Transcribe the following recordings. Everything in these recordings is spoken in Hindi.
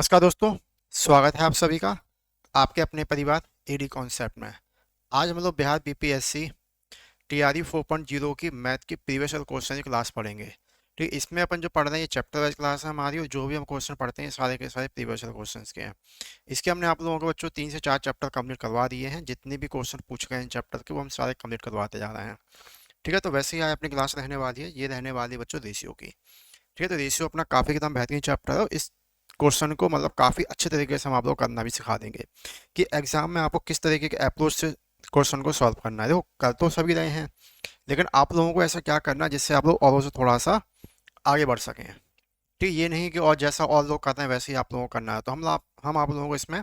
नमस्कार दोस्तों। स्वागत है आप सभी का आपके अपने परिवार एडी कॉन्सेप्ट में। आज हम लोग बिहार बीपीएससी टीआरई 4.0 की मैथ की प्रीवियस ईयर क्वेश्चन की क्लास पढ़ेंगे। ठीक, इसमें अपन जो पढ़ रहे हैं ये चैप्टर वाइज क्लास है हमारी, और जो भी हम क्वेश्चन पढ़ते हैं सारे के सारे प्रीवियस ईयर क्वेश्चन के हैं। इसके हमने आप लोगों को बच्चों 3 से 4 चैप्टर कंप्लीट करवा दिए हैं। जितने भी क्वेश्चन पूछ गए हैं चैप्टर के वो हम सारे कंप्लीट करवाते जा रहे हैं। ठीक है, तो वैसे ही आज अपनी क्लास रहने वाली है, ये रहने वाली है बच्चों रेशियो की। ठीक है, तो रेशियो अपना काफ़ी एकदम बेहतरीन चैप्टर है। इस क्वेश्चन को मतलब काफ़ी अच्छे तरीके से हम आप लोग करना भी सिखा देंगे कि एग्जाम में आपको किस तरीके के अप्रोच से क्वेश्चन को सॉल्व करना है। देखो कर तो सभी रहे हैं, लेकिन आप लोगों को ऐसा क्या करना है जिससे आप लोग औरों से थोड़ा सा आगे बढ़ सकें। ठीक, ये नहीं कि और जैसा और लोग करते हैं वैसे ही आप लोगों को करना है। तो हम आप लोगों को इसमें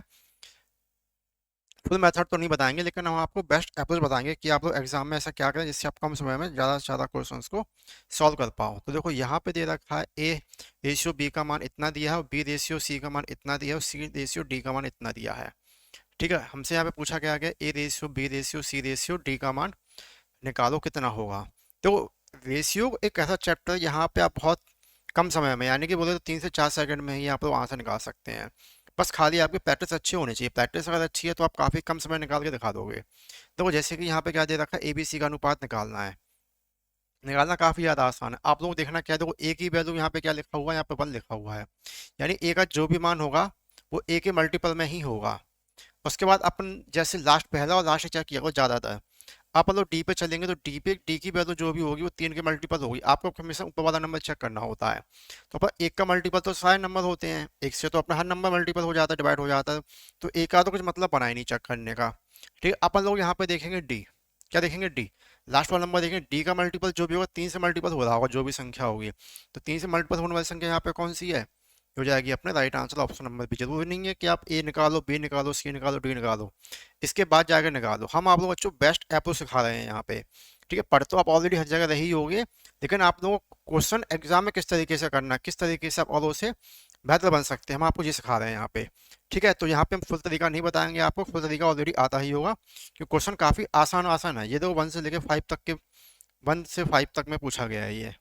फुल मेथड तो नहीं बताएंगे, लेकिन हम आपको बेस्ट अप्रोच बताएंगे कि आप लोग एग्जाम में ऐसा क्या करें जिससे आप कम समय में ज़्यादा से ज़्यादा क्वेश्चंस को सॉल्व कर पाओ। तो देखो यहाँ पे दे रखा है ए रेशियो बी का मान इतना दिया है, और बी रेशियो सी का मान इतना दिया है, और सी रेशियो डी का मान इतना दिया है। ठीक है, हमसे यहाँ पे पूछा गया है A ratio B ratio C ratio D का मान निकालो कितना होगा। तो रेशियो एक ऐसा चैप्टर यहाँ पे आप बहुत कम समय में, यानी कि बोले तो 3 से 4 सेकंड में ही आप लोग आंसर निकाल सकते हैं। बस खाली आपकी प्रैक्टिस अच्छी होनी चाहिए। प्रैक्टिस अगर अच्छी है तो आप काफ़ी कम समय निकाल के दिखा दोगे। देखो जैसे कि यहाँ पे क्या दे रखा है, एबीसी का अनुपात निकालना है। निकालना काफ़ी ज़्यादा आसान है। आप लोग देखना क्या है, देखो ए की वैल्यू यहाँ पे क्या लिखा हुआ है, यहाँ पे 1 लिखा हुआ है। यानी ए का जो भी मान होगा वो ए के मल्टीपल में ही होगा। उसके बाद अपन जैसे लास्ट पहला और लास्ट चेक किया वो ज़्यादा था। आप लोग डी पे चलेंगे तो डी की वैल्यू जो भी होगी वो 3 के मल्टीपल होगी। आपको हमेशा ऊपर वाला नंबर चेक करना होता है। तो अपन एक का मल्टीपल तो सारे नंबर होते हैं, एक से तो अपना हर नंबर मल्टीपल हो जाता है, डिवाइड हो जाता है। तो एक का तो कुछ मतलब बना ही नहीं चेक करने का। ठीक है, अपन लोग यहाँ पे देखेंगे डी। क्या देखेंगे, डी। लास्ट वाला नंबर देखेंगे, डी का मल्टीपल जो भी होगा 3 से मल्टीपल हो रहा होगा जो भी संख्या होगी। तो 3 से मल्टीपल होने वाली संख्या यहाँ पे कौन सी है, हो जाएगी अपने राइट आंसर ऑप्शन नंबर भी। जरूरी नहीं है कि आप ए निकालो, बी निकालो, सी निकालो, डी निकालो, इसके बाद जाकर निकालो। हम आप लोग बच्चों बेस्ट अप्रोच सिखा रहे हैं यहाँ पे। ठीक है, पढ़ तो आप ऑलरेडी हर जगह रही होगे, लेकिन आप लोगों को क्वेश्चन एग्जाम में किस तरीके से करना है, किस तरीके से आप और से बेहतर बन सकते हैं, हम आपको ये सिखा रहे हैं यहाँ पे। ठीक है, तो यहाँ पे हम फुल तरीका नहीं बताएंगे आपको, फुल तरीका ऑलरेडी आता ही होगा, क्योंकि क्वेश्चन काफ़ी आसान आसान है। ये देखो 1 से लेकर 5 तक के, 1 से 5 तक में पूछा गया है ये।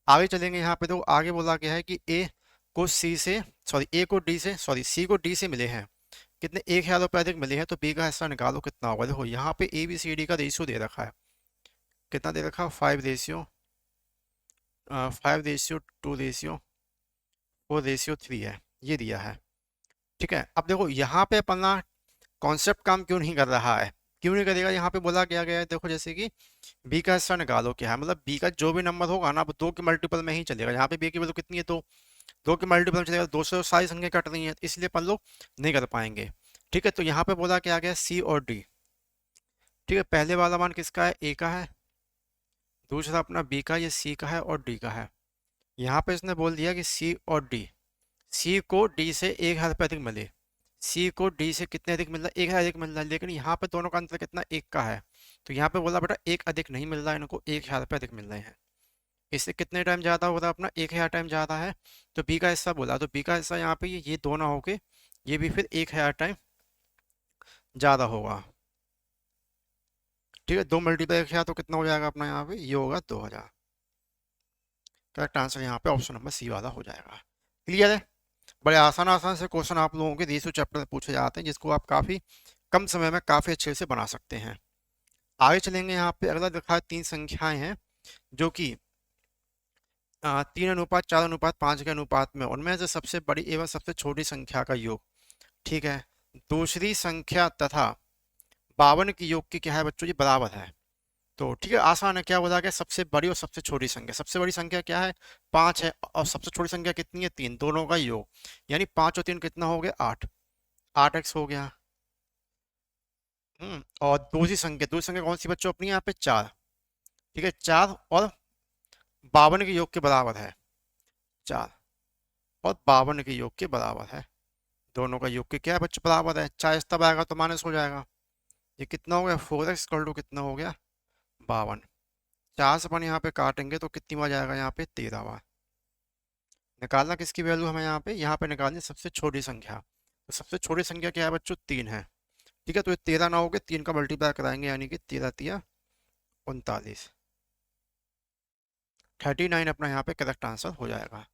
आगे चलेंगे यहाँ पे, तो आगे बोला गया है कि ए को सी से, सॉरी ए को डी से, सॉरी सी को डी से मिले हैं कितने, 1,000 रुपये अधिक मिले हैं, तो बी का हिस्सा निकालो कितना होगा। देखो यहाँ पे ए बी सी डी का रेशियो दे रखा है, कितना दे रखा है, 5:2:4 है, ये दिया है। ठीक है, अब देखो यहाँ पे अपना कॉन्सेप्ट काम क्यों नहीं कर रहा है, क्यों नहीं करेगा। यहाँ पे बोला गया है, देखो जैसे कि बी का हिस्सा निकालो क्या है, मतलब बी का जो भी नंबर होगा ना वो 2 के मल्टीपल में ही चलेगा। यहाँ पे बी की वैल्यू कितनी है, तो 2 के मल्टीपल में चलेगा, 2 से तो सारी संख्या कट रही है, इसलिए अपन लोग नहीं कर पाएंगे। ठीक है, तो यहाँ पे बोला क्या गया, सी और डी। ठीक है, पहले वाला मान किसका है, ए का है, दूसरा अपना बी का, ये सी का है और डी का है। यहाँ पे इसने बोल दिया कि सी और डी, सी को डी से 1,000 रुपये अधिक मिले, सी को डी से कितने अधिक मिल रहा है, 1,000 अधिक मिल रहा है, लेकिन यहाँ पे दोनों का अंतर कितना, एक का है। तो यहाँ पे बोला बेटा एक अधिक नहीं मिल रहा है, इनको 1,000 रुपये अधिक मिल रहे हैं। इससे कितने टाइम ज़्यादा हो रहा है, अपना 1,000 टाइम ज़्यादा है। तो बी का हिस्सा बोला, तो बी का हिस्सा यहाँ पे ये दोनों हो गए, ये भी फिर 1,000 टाइम ज़्यादा होगा। ठीक है, 2 मल्टीप्लाई किया तो कितना हो जाएगा अपना, यहाँ पे ये होगा 2,000। करेक्ट आंसर यहाँ पे ऑप्शन नंबर सी वाला हो जाएगा। क्लियर है। बड़े आसान आसान से क्वेश्चन आप लोगों के रेशियो चैप्टर में पूछे जाते हैं, जिसको आप काफ़ी कम समय में काफ़ी अच्छे से बना सकते हैं। आगे चलेंगे, यहाँ पे अगला दिखा है 3 संख्याएं हैं जो कि 3:4:5 के अनुपात में, उनमें से सबसे बड़ी एवं सबसे छोटी संख्या का योग। ठीक है, दूसरी संख्या तथा 52 की योग की क्या है बच्चों, ये बराबर है। तो ठीक है, आसान है। क्या बोला गया, सबसे बड़ी और सबसे छोटी संख्या, सबसे बड़ी संख्या क्या है, 5 है, और सबसे छोटी संख्या कितनी है, 3, दोनों का योग। यानी 5 और 3 कितना हो गया, 8, 8x हो गया। और दूसरी संख्या कौन सी बच्चों अपनी, यहाँ पे 4। ठीक है, 4 और 52 के योग के बराबर है, 4 और 52 के योग के बराबर है। दोनों का योग के क्या है बच्चों, बराबर है। 4 तब आएगा तो माइनस हो जाएगा। ये कितना हो गया, 4x इक्वल टू कितना हो गया, 52। 4 से अपन यहाँ पे काटेंगे तो कितनी बार जाएगा, यहाँ पे 13 बार। निकालना किसकी वैल्यू हमें, यहाँ पे निकालनी सबसे छोटी संख्या। तो सबसे छोटी संख्या क्या है बच्चों, 3 है। ठीक है, तो ये 13 ना हो गए, 3 का मल्टीप्लाई कराएंगे, यानी कि 13 तिया 39, 39 अपना यहाँ पे करेक्ट आंसर हो जाएगा।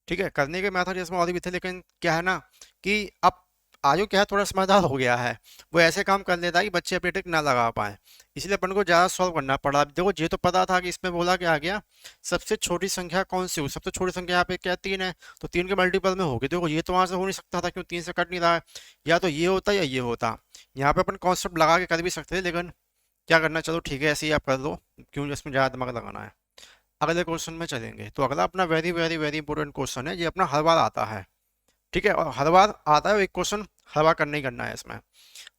ठीक है, करने के मेथड इसमें और भी थे, लेकिन क्या है ना कि अब आयु क्या है, थोड़ा समझदार हो गया है। वो ऐसे काम कर लेता है कि बच्चे अपनी ट्रिक ना लगा पाए, इसलिए अपन को ज़्यादा सॉल्व करना पड़ा। अब देखो, ये तो पता था कि इसमें बोला क्या आ गया, सबसे छोटी संख्या कौन सी हो, सबसे छोटी संख्या यहाँ पे क्या 3 है, तो 3 के मल्टीपल में होगी। देखो ये तो वहाँ से हो नहीं सकता था, क्यों 3 से कट नहीं रहा है, या तो ये होता या ये होता। यहाँ पे अपन कॉन्सेप्ट लगा के कर भी सकते थे, लेकिन क्या करना, चलो ठीक है, ऐसे ही आप कर लो, क्यों इसमें ज़्यादा दिमाग लगाना है। अगले क्वेश्चन में चलेंगे। तो अगला अपना very very very important question है, ये अपना हर बार आता है। ठीक है, और हर बार आता है, एक क्वेश्चन हर बार करना ही करना है इसमें।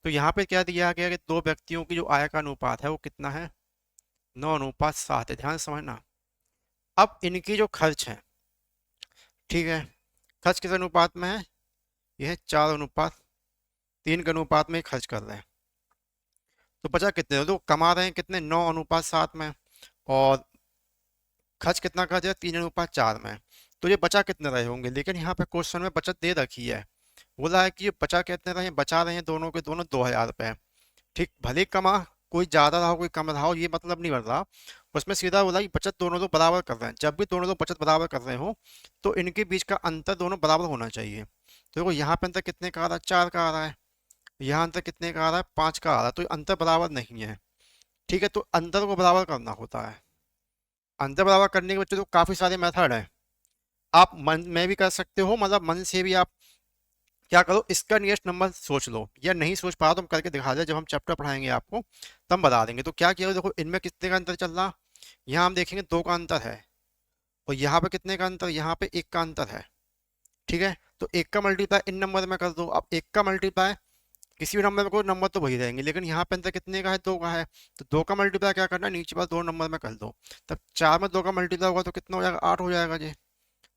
तो यहाँ पे क्या दिया गया कि दो व्यक्तियों की जो आय का अनुपात है वो कितना है, 9:7 है। ध्यान से समझना। अब इनकी जो खर्च है, ठीक है, खर्च किस अनुपात में है, यह है 4:3 के अनुपात में खर्च कर रहे हैं। तो बचा कितने, तो कमा रहे हैं कितने, 9:7 में, और खर्च कितना कर दिया, 3:4 में। तो ये बचा कितने रहे होंगे, लेकिन यहाँ पे क्वेश्चन में बचत दे रखी है, बोला है कि ये बचा कितने रहे, बचा रहे हैं दोनों के दोनों 2,000 रुपये। ठीक, भले ही कमा, कोई ज्यादा रहा हो कोई कम रहा हो, ये मतलब नहीं बन रहा। उसमें सीधा बोला कि बचत दोनों लोग बराबर कर रहे हैं, जब भी दोनों लोग बचत बराबर कर रहे हो तो इनके बीच का अंतर दोनों बराबर होना चाहिए। तो देखो यहाँ पे अंतर कितने का आ रहा है, 4 का आ रहा है, यहाँ अंतर कितने का आ रहा है, 5 का आ रहा है, तो ये अंतर बराबर नहीं है। ठीक है, तो अंतर को बराबर करना होता है। अंतर बराबर करने के बच्चों तो काफी सारे मेथड है, आप मन में भी कर सकते हो, मतलब मन से भी आप क्या करो, इसका नियरेस्ट नंबर सोच लो, या नहीं सोच पाओ तो हम करके दिखा दे, जब हम चैप्टर पढ़ाएंगे आपको तब बता देंगे। तो क्या किया, देखो इनमें कितने का अंतर चल रहा, यहाँ हम देखेंगे 2 का अंतर है, और यहाँ पे कितने का अंतर, यहाँ पे 1 का अंतर है। ठीक है, तो 1 का मल्टीप्लाई इन नंबर में कर दो। अब 1 का मल्टीप्लाई किसी भी नंबर में, कोई नंबर तो वही रहेंगे, लेकिन यहाँ पे अंतर कितने का है, 2 का है, तो 2 का मल्टीप्लाई क्या करना है, नीचे पास 2 नंबर में कर दो। तब 4 में 2 का मल्टीप्लाई होगा तो कितना हो जाएगा, 8 हो जाएगा जी।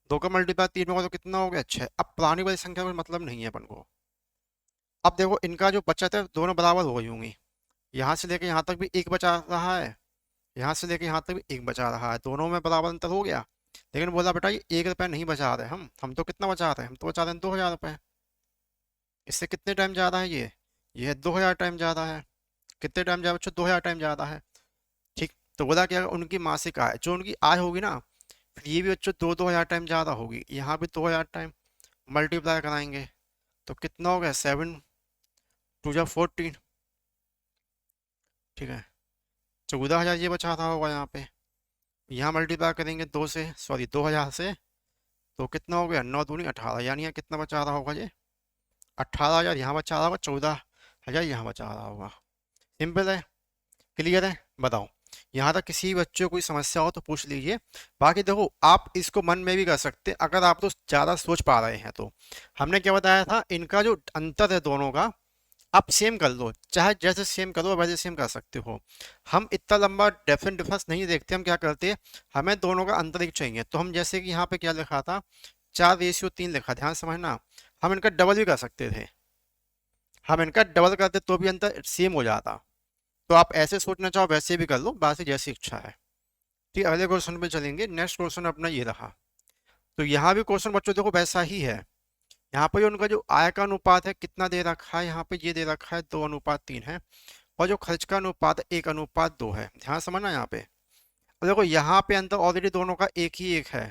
2 का मल्टीप्लाई 3 में होगा तो कितना हो गया, 6। अब पुरानी वाली संख्या का मतलब नहीं है अपन को। अब देखो इनका जो बचत है दोनों बराबर हो गई होंगी, यहाँ से लेके यहाँ तक भी 1 बचा रहा है, यहाँ से लेके यहाँ तक भी 1 बचा रहा है, दोनों में बराबर अंतर हो गया। लेकिन बोला बेटा ये 1 रुपया नहीं बचा रहे हम तो कितना बचा रहे हैं, हम तो बचा रहे हैं 2,000 रुपये। इससे कितने टाइम ज़्यादा है, ये 2,000 टाइम ज़्यादा है। कितने टाइम ज़्यादा बच्चों, 2,000 टाइम ज़्यादा है। ठीक, तो बोला क्या, उनकी मासिक आय, जो उनकी आय होगी ना, फिर ये भी बच्चों 2,000 टाइम ज़्यादा होगी, यहाँ भी 2,000 टाइम, मल्टीप्लाई कराएंगे तो कितना हो गया, 7×2 = 14। ठीक है, 14,000 ये बचा रहा होगा यहाँ पे, यहाँ मल्टीप्लाई करेंगे 2,000 से, तो कितना हो गया, 9×2 = 18, यानी यहाँ कितना बचा रहा होगा ये, 18,000 यहाँ बचा रहा होगा, 14,000 यहाँ बचा रहा होगा। सिंपल है, क्लियर है, बताओ। यहाँ तक किसी बच्चे को कोई समस्या हो तो पूछ लीजिए। बाकी देखो आप इसको मन में भी कर सकते अगर आप तो ज़्यादा सोच पा रहे हैं तो। हमने क्या बताया था, इनका जो अंतर है दोनों का, आप सेम कर लो, चाहे जैसे सेम करो वैसे सेम कर सकते हो। हम इतना लंबा डेफिनेट डिफरेंस नहीं देखते, हम क्या करते हैं, हमें दोनों का अंतर एक चाहिए। तो हम जैसे कि यहाँ पे क्या लिखा था, 4:3 लिखा, ध्यान समझना। हम इनका डबल भी कर सकते थे, हम इनका डबल करते तो भी अंतर सेम हो जाता। तो आप ऐसे सोचना चाहो वैसे भी कर लो, बाकी जैसी इच्छा है। ठीक, अगले क्वेश्चन पे चलेंगे। नेक्स्ट क्वेश्चन अपना ये रहा। तो यहाँ भी क्वेश्चन बच्चों देखो वैसा ही है। यहाँ पे उनका जो आय का अनुपात है कितना दे रखा है, यहाँ पे ये दे रखा है 2:3 है, और जो खर्च का अनुपात है 1:2 है। ध्यान समझना यहाँ पे। और देखो यहाँ पे अंतर ऑलरेडी दोनों का एक ही एक है।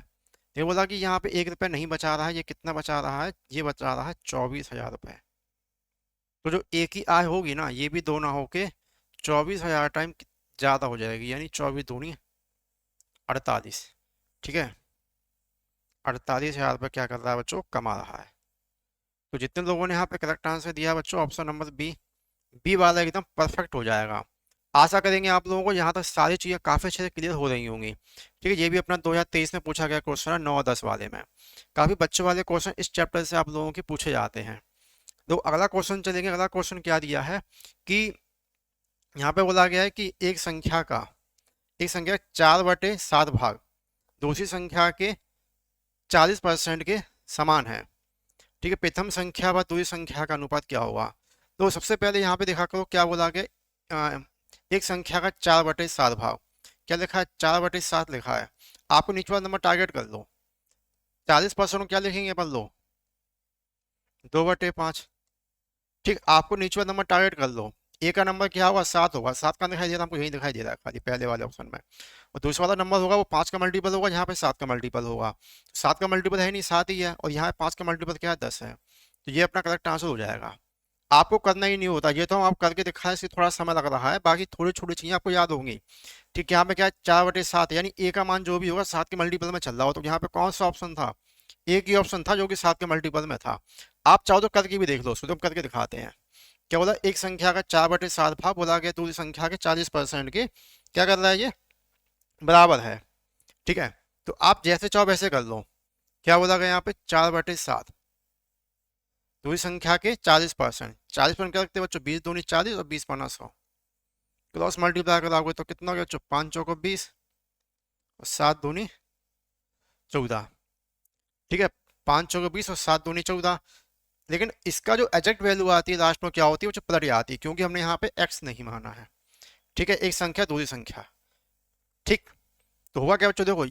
ये बोला कि यहाँ पे 1 रुपया नहीं बचा रहा है, ये कितना बचा रहा है, ये बचा रहा है 24,000 रुपये। तो जो एक ही आय होगी ना, ये भी दो ना होके 24,000 टाइम ज्यादा हो जाएगी, यानी 24×2 = 48। ठीक है, 48,000 रुपये क्या कर रहा है बच्चों, कमा रहा है। तो जितने लोगों ने यहाँ पे करेक्ट आंसर दिया बच्चों, ऑप्शन नंबर बी, बी वाला एकदम परफेक्ट हो जाएगा। आशा करेंगे आप लोगों को यहाँ तक सारी चीज़ें काफ़ी अच्छे से क्लियर हो रही होंगी। ठीक है, ये भी अपना 2023 में पूछा गया क्वेश्चन है, 9 और 10 वाले में। काफ़ी बच्चों वाले क्वेश्चन इस चैप्टर से आप लोगों के पूछे जाते हैं। तो अगला क्वेश्चन चलेंगे। अगला क्वेश्चन क्या दिया है कि यहाँ पे बोला गया है कि एक संख्या 4/7 भाग दूसरी संख्या के 40% के समान है। ठीक है, प्रथम संख्या व दूसरी संख्या का अनुपात क्या होगा। तो सबसे पहले यहाँ पे देखा करो क्या बोला गया, एक संख्या का 4/7 भाग, क्या लिखा है, 4/7 लिखा है। आपको नीचे वाला नंबर टारगेट कर लो, 40% को क्या लिखेंगे अपन लो, 2/5। ठीक, आपको नीचे वाला नंबर टारगेट कर लो, ए का नंबर क्या होगा 7 होगा, 7 का दिखाई दे रहा है हमको, यही दिखाई दे रहा है खाली पहले वाले ऑप्शन में। और दूसरा वाला नंबर होगा वो 5 का मल्टीपल होगा, यहाँ पे 7 का मल्टीपल होगा। 7 का मल्टीपल है नहीं, 7 ही है, और यहाँ 5 का मल्टीपल क्या है 10 है। तो ये अपना करेक्ट आंसर हो जाएगा। आपको करना ही नहीं होता, ये तो हम आप करके दिखाए, इससे थोड़ा समय लग रहा है, बाकी थोड़ी छोटी चीजें आपको याद होंगी। ठीक है, यहाँ पे क्या है 4/7, यानी ए का मान जो भी होगा 7 के मल्टीपल में चल रहा हो, तो यहाँ पे कौन सा ऑप्शन था, एक ही ऑप्शन था जो कि 7 के मल्टीपल में था। आप चाहो तो करके भी देख लो, उसको तो हम करके दिखाते हैं। क्या बोला, एक संख्या का 4/7 भाग बोला गया दूसरी संख्या के 40% के क्या कर रहा है ये, बराबर है। ठीक है, तो आप जैसे चाहो वैसे कर लो। क्या बोला गया यहाँ पे 4/7 दूसरी संख्या के 40%, 40% क्या रखते हैं बच्चों, 20 दूनी 40 और 20×100, क्रॉस मल्टीप्लाई कराओगे तो कितना हो गया बच्चों, 5 चौको 20 और 7 दूनी 14। ठीक है, 5 चौको 20 और 7 दूनी 14। लेकिन इसका जो एग्जैक्ट वैल्यू आती है लास्ट में क्या होती है, वो जो पलट आती है, क्योंकि हमने यहाँ पे एक्स नहीं माना है। ठीक है, एक संख्या दूसरी संख्या। ठीक, तो हुआ क्या बच्चों, देखो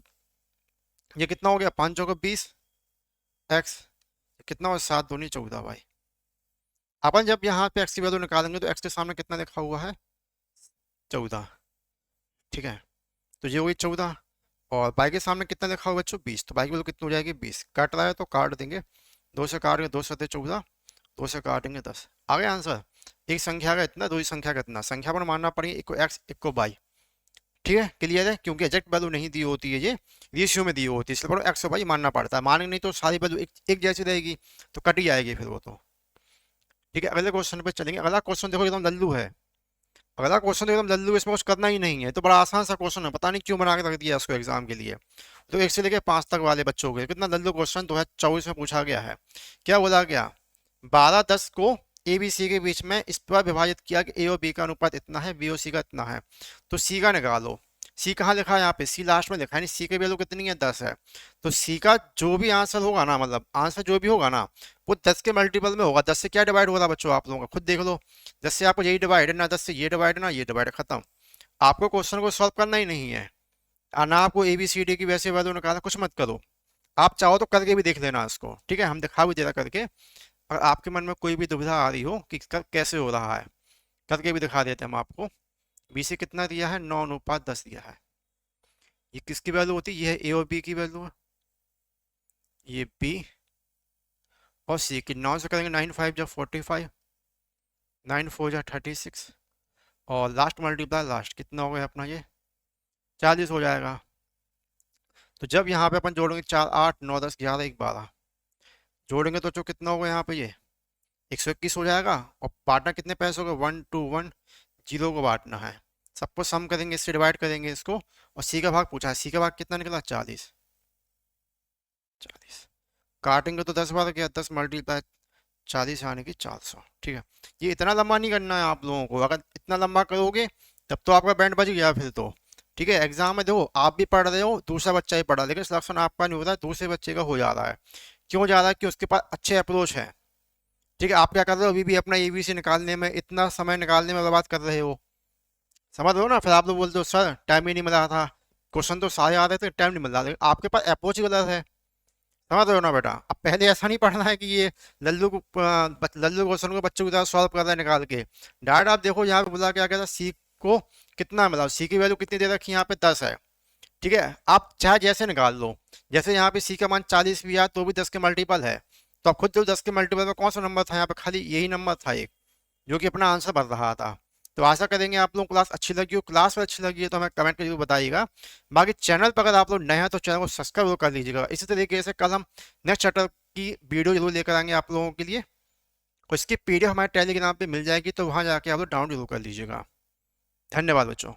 ये कितना हो गया, 5 चौको 20 एक्स, कितना हुआ 7 दूनी 14 भाई। अपन जब यहाँ पे एक्स की वैल्यू निकालेंगे तो एक्स के सामने कितना लिखा हुआ है, 14। ठीक है, तो ये हुई 14, और बाई के सामने कितना लिखा हुआ बच्चों 20, तो बाई की वैल्यू कितनी हो जाएगी 20, काट रहा है तो काट देंगे, 2 से काटेंगे 2 7 14, 2 से काटेंगे 10, आ गया आंसर। एक संख्या का इतना, दूसरी संख्या का इतना, संख्या पर मानना पड़ेगा, एक को एक्स एक को बाई। ठीक है, क्लियर है, क्योंकि एग्जैक्ट वैल्यू नहीं दी होती है, ये रेशियो में दी होती है, इसलिए पर एक्स और बाई मानना पड़ता है, मानेंगे नहीं तो सारी वैल्यू एक जैसी रहेगी, तो कट ही जाएगी फिर वो तो। ठीक है, अगले क्वेश्चन पे चलेंगे। अगला क्वेश्चन देखो एकदम लल्लू है, अगला क्वेश्चन तो एकदम लल्लू है, इसमें कुछ करना ही नहीं है, तो बड़ा आसान सा क्वेश्चन है, पता नहीं क्यों बना के रख दिया इसको एग्जाम के लिए। तो 1 से लेकर 5 तक वाले बच्चों के कितना लल्लू क्वेश्चन 2024 में पूछा गया है। क्या बोला गया, 12-10 को ए बी सी के बीच में इस पर विभाजित किया कि ए और बी का अनुपात इतना है, बी और सी का इतना है, तो सी का निकालो। सी कहाँ लिखा है, यहाँ पे सी लास्ट में लिखा है, सी की वैल्यू कितनी है 10 है, तो सी का जो भी आंसर होगा ना, मतलब आंसर जो भी होगा ना, वो 10 के मल्टीपल में होगा। 10 से क्या डिवाइड हो रहा है बच्चों, आप लोगों का खुद देख लो, 10 से आपको यही डिवाइड है ना, 10 से ये डिवाइड है ना, ये डिवाइड, खत्म। आपको क्वेश्चन को सॉल्व करना ही नहीं है, ना आपको ए बी सी डी की वैसे वैल्यू निकालना, कुछ मत करो। आप चाहो तो करके भी देख लेना इसको, ठीक है, हम दिखा भी दे रहा करके। अगर आपके मन में कोई भी दुविधा आ रही हो कि कैसे हो रहा है, करके भी दिखा देते हैं हम आपको। बी से कितना दिया है, 9:10 दिया है, ये किसकी वैल्यू होती है, ये है ए और बी की वैल्यू है, ये बी और सी की। 9 से करेंगे 9 5 जा 45, 9 4 जा 36, और लास्ट मल्टीप्लाई लास्ट कितना हो गया अपना ये 40 हो जाएगा। तो जब यहाँ पे अपन जोड़ेंगे 4 8 9 10 11 1 12 जोड़ेंगे तो जो कितना होगा यहाँ पे ये 121 हो जाएगा, और बांटना कितने पैसे होगा 1 2 1 0 को बांटना है, सबको सम करेंगे, इससे डिवाइड करेंगे इसको, और सी का भाग पूछा है, सी का भाग कितना निकला 40, 40 काटेंगे तो 10 बार गया, 10 मल्टीप्लाई 40 आने की 400। ठीक है, ये इतना लंबा नहीं करना है आप लोगों को, अगर इतना लंबा करोगे तब तो आपका बैंड बज गया फिर तो। ठीक है, एग्जाम में देखो आप भी पढ़ रहे हो, दूसरा बच्चा ही पढ़ा, लेकिन सिलेक्शन आपका नहीं हो रहा है, दूसरे बच्चे का हो जा रहा है। क्यों जा रहा है, कि उसके पास अच्छे अप्रोच है। ठीक है, आप क्या कर रहे हो, अभी भी अपना एबीसी निकालने में, इतना समय निकालने में बर्बाद कर रहे हो, समझ रहे हो ना। फिर आप लोग बोलते हो सर टाइम ही नहीं मिल रहा था, क्वेश्चन तो सारे आ रहे थे, टाइम नहीं मिल रहा था, आपके पास अप्रोच ही गलत है, समझ रहे हो ना बेटा। अब पहले ऐसा नहीं पढ़ना है कि ये लल्लू को लल्लू क्वेश्चन को बच्चों की तरह सॉल्व कर रहा है निकाल के, डायरेक्ट आप देखो यहाँ पे बोला क्या कहता है, सी को कितना मतलब सी की वैल्यू कितनी दे रखी है यहाँ पे 10 है। ठीक है, आप चाहे जैसे निकाल लो, जैसे यहाँ पे सी का मान 40 भी आया तो भी 10 के मल्टीपल है, तो आप खुद जो 10 के मल्टीपल में कौन सा नंबर था, यहाँ पे खाली यही नंबर था एक, जो कि अपना आंसर भर रहा था। तो आशा करेंगे आप लोगों को क्लास अच्छी लगी हो, क्लास में अच्छी लगी है तो हमें कमेंट करके बताइएगा। बाकी चैनल पर अगर आप लोग नए हैं तो चैनल को सब्सक्राइब कर लीजिएगा। इसी तरीके से कल हम नेक्स्ट चैप्टर की वीडियो जरूर लेकर आएंगे आप लोगों के लिए, और इसकी पीडीएफ हमारे टेलीग्राम पे मिल जाएगी, तो वहाँ जाके आप लोग डाउनलोड जरूर कर लीजिएगा। धन्यवाद बच्चों।